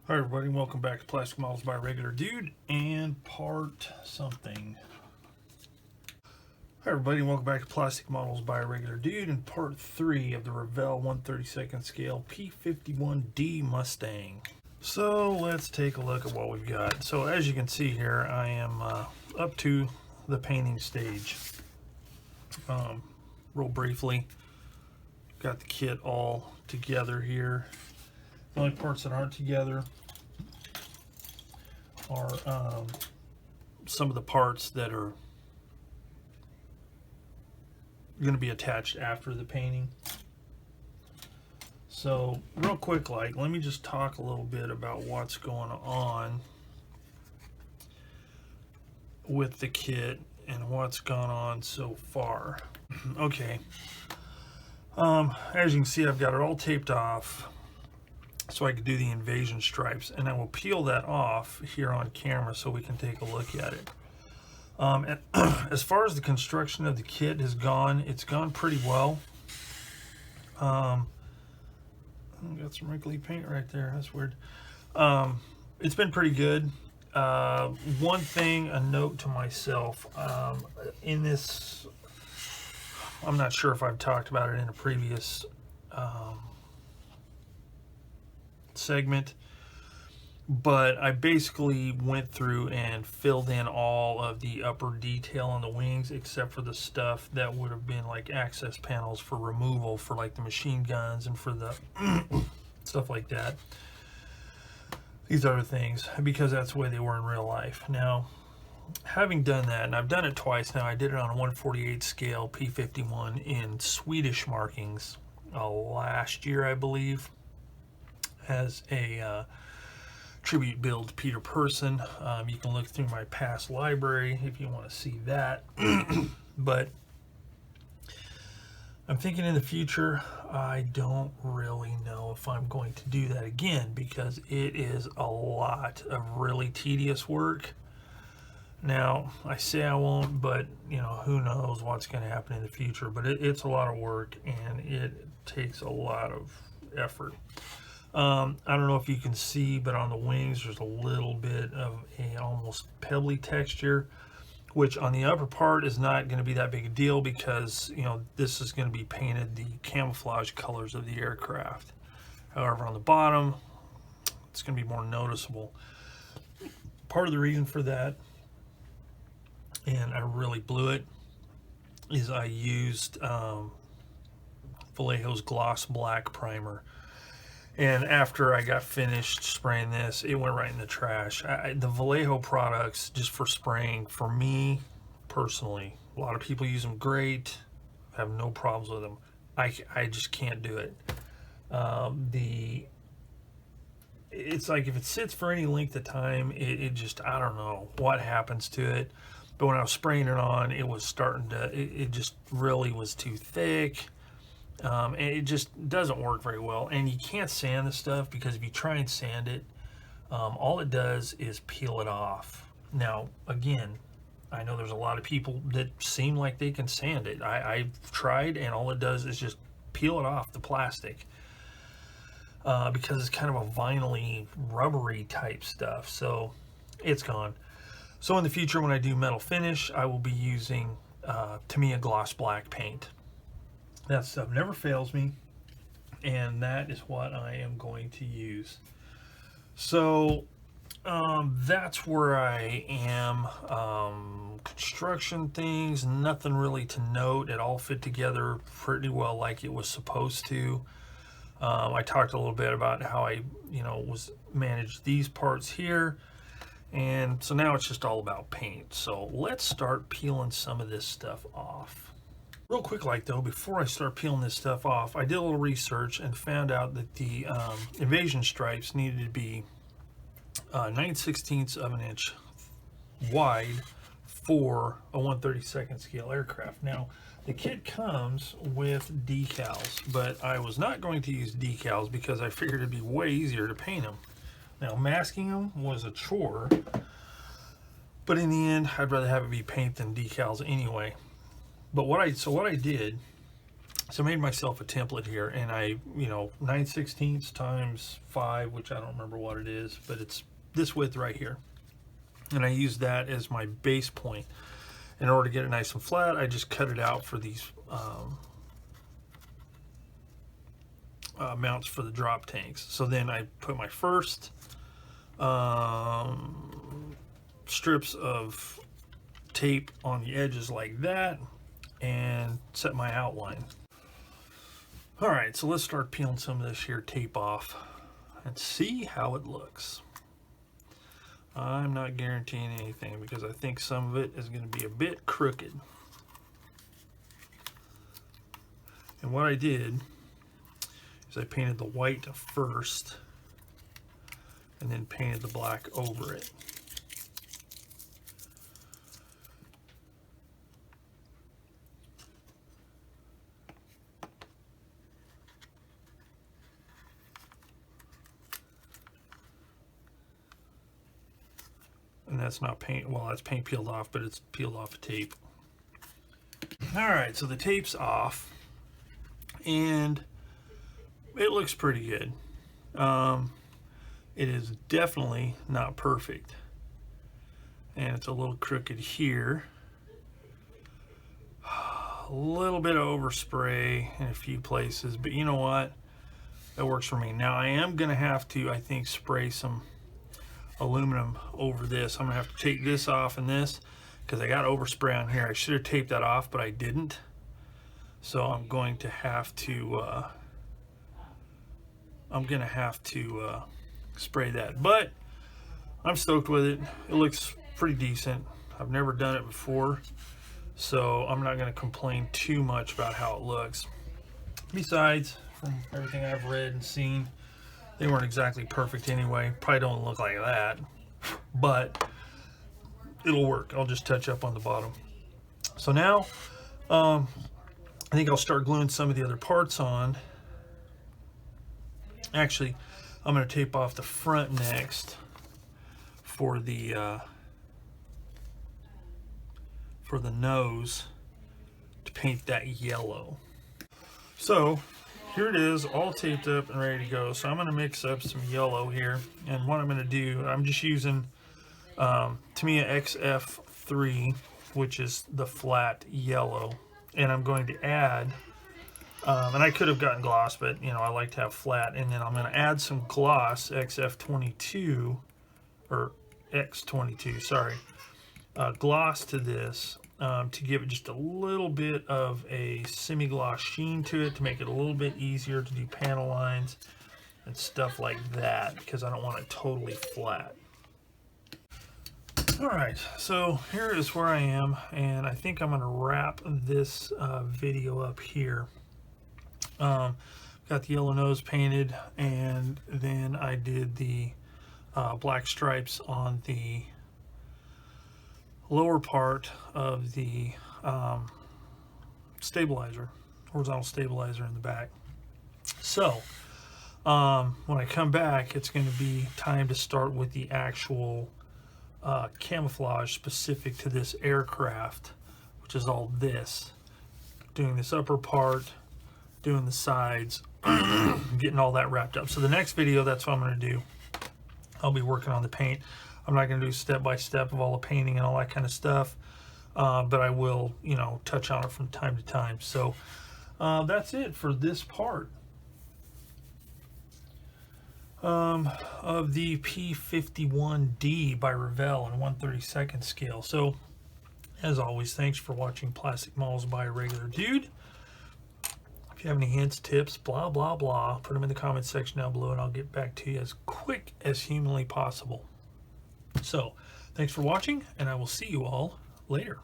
Hi everybody, welcome back to Plastic Models by Regular Dude and part something. Hi everybody, welcome back to Plastic Models by Regular Dude and part 3 of the Revell 1/32 scale P-51D Mustang. So let's take a look at what we've got. So as you can see here, I am up to the painting stage. Real briefly, got the kit all together here. The only parts that aren't together are some of the parts that are going to be attached after the painting. So real quick, let me just talk a little bit about what's going on with the kit and what's gone on so far. Okay, as you can see, I've got it all taped off so I could do the invasion stripes, and I will peel that off here on camera so we can take a look at it. And as far as the construction of the kit has gone, it's gone pretty well. Got some wrinkly paint right there, that's weird. It's been pretty good. One thing, a note to myself, in this, I'm not sure if I've talked about it in a previous segment, but I basically went through and filled in all of the upper detail on the wings except for the stuff that would have been like access panels for removal for like the machine guns and for the stuff like that, these other things, because that's the way they were in real life. Now, having done that, and I've done it twice now, I did it on a 1/48 scale P51 in Swedish markings last year, I believe, as a tribute build to Peter Person. You can look through my past library if you want to see that. But I'm thinking in the future, I don't really know if I'm going to do that again, because it is a lot of really tedious work. Now, I say I won't, but you know, who knows what's going to happen in the future. But it's a lot of work and it takes a lot of effort. I don't know if you can see, but on the wings there's a little bit of a almost pebbly texture, which on the upper part is not going to be that big a deal because, you know, this is going to be painted the camouflage colors of the aircraft. However, on the bottom, it's going to be more noticeable. Part of the reason for that, and I really blew it, is I used Vallejo's Gloss Black Primer. And after I got finished spraying this, it went right in the trash. The Vallejo products, just for spraying, for me personally, a lot of people use them great, have no problems with them. I just can't do it. It's like if it sits for any length of time, it just, I don't know what happens to it. But when I was spraying it on, it was starting to, it just really was too thick. And it just doesn't work very well, and you can't sand this stuff, because if you try and sand it, all it does is peel it off. Now again, I know there's a lot of people that seem like they can sand it. I've tried, and all it does is just peel it off the plastic, because it's kind of a vinyl-y, rubbery type stuff, so it's gone. So in the future, when I do metal finish, I will be using Tamiya Gloss Black paint. That stuff never fails me, and that is what I am going to use. So that's where I am. Construction things, nothing really to note. It all fit together pretty well like it was supposed to. I talked a little bit about how I, was managed these parts here, and so now it's just all about paint. So let's start peeling some of this stuff off. Real quick, though, before I start peeling this stuff off, I did a little research and found out that the invasion stripes needed to be 9/16 of an inch wide for a 1/32 scale aircraft. Now, the kit comes with decals, but I was not going to use decals because I figured it'd be way easier to paint them. Now, masking them was a chore, but in the end, I'd rather have it be paint than decals anyway. But what I did So I made myself a template here, and I, 9/16 times 5, which I don't remember what it is, but it's this width right here. And I used that as my base point. In order to get it nice and flat, I just cut it out for these mounts for the drop tanks. So then I put my first strips of tape on the edges like that, and set my outline. All right, so let's start peeling some of this here tape off and see how it looks. I'm not guaranteeing anything because I think some of it is going to be a bit crooked. And what I did is I painted the white first and then painted the black over it. And that's not paint, well, that's paint peeled off, but it's peeled off of tape. All right, so the tape's off, and it looks pretty good. It is definitely not perfect, and it's a little crooked here. A little bit of overspray in a few places, but you know what? That works for me. Now I am gonna have to, I think, spray some aluminum over this. I'm gonna have to take this off and this because I got overspray on here. I should have taped that off, but I didn't. So I'm going to have to spray that. But I'm stoked with it. It looks pretty decent. I've never done it before, so I'm not going to complain too much about how it looks. Besides, from everything I've read and seen, they weren't exactly perfect anyway. Probably don't look like that, but it'll work. I'll just touch up on the bottom. So now, I think I'll start gluing some of the other parts on. Actually, I'm going to tape off the front next for the nose to paint that yellow. So here it is, all taped up and ready to go. So I'm going to mix up some yellow here, and what I'm going to do, I'm just using Tamiya XF3, which is the flat yellow, and I'm going to add, and I could have gotten gloss, but I like to have flat, and then I'm going to add some gloss, XF22, or X22, sorry, gloss to this, to give it just a little bit of a semi-gloss sheen to it, to make it a little bit easier to do panel lines and stuff like that, because I don't want it totally flat. Alright, so here is where I am, and I think I'm going to wrap this video up here. Got the yellow nose painted, and then I did the black stripes on the lower part of the stabilizer, horizontal stabilizer in the back. So when I come back, it's going to be time to start with the actual camouflage specific to this aircraft, which is all this. Doing this upper part, doing the sides, getting all that wrapped up. So the next video, that's what I'm going to do. I'll be working on the paint. I'm not going to do step by step of all the painting and all that kind of stuff, but I will, touch on it from time to time. So that's it for this part of the P-51D by Revell in 1/32 scale. So as always, thanks for watching Plastic Models by a Regular Dude. If you have any hints, tips, blah, blah, blah, put them in the comments section down below, and I'll get back to you as quick as humanly possible. So, thanks for watching, and I will see you all later.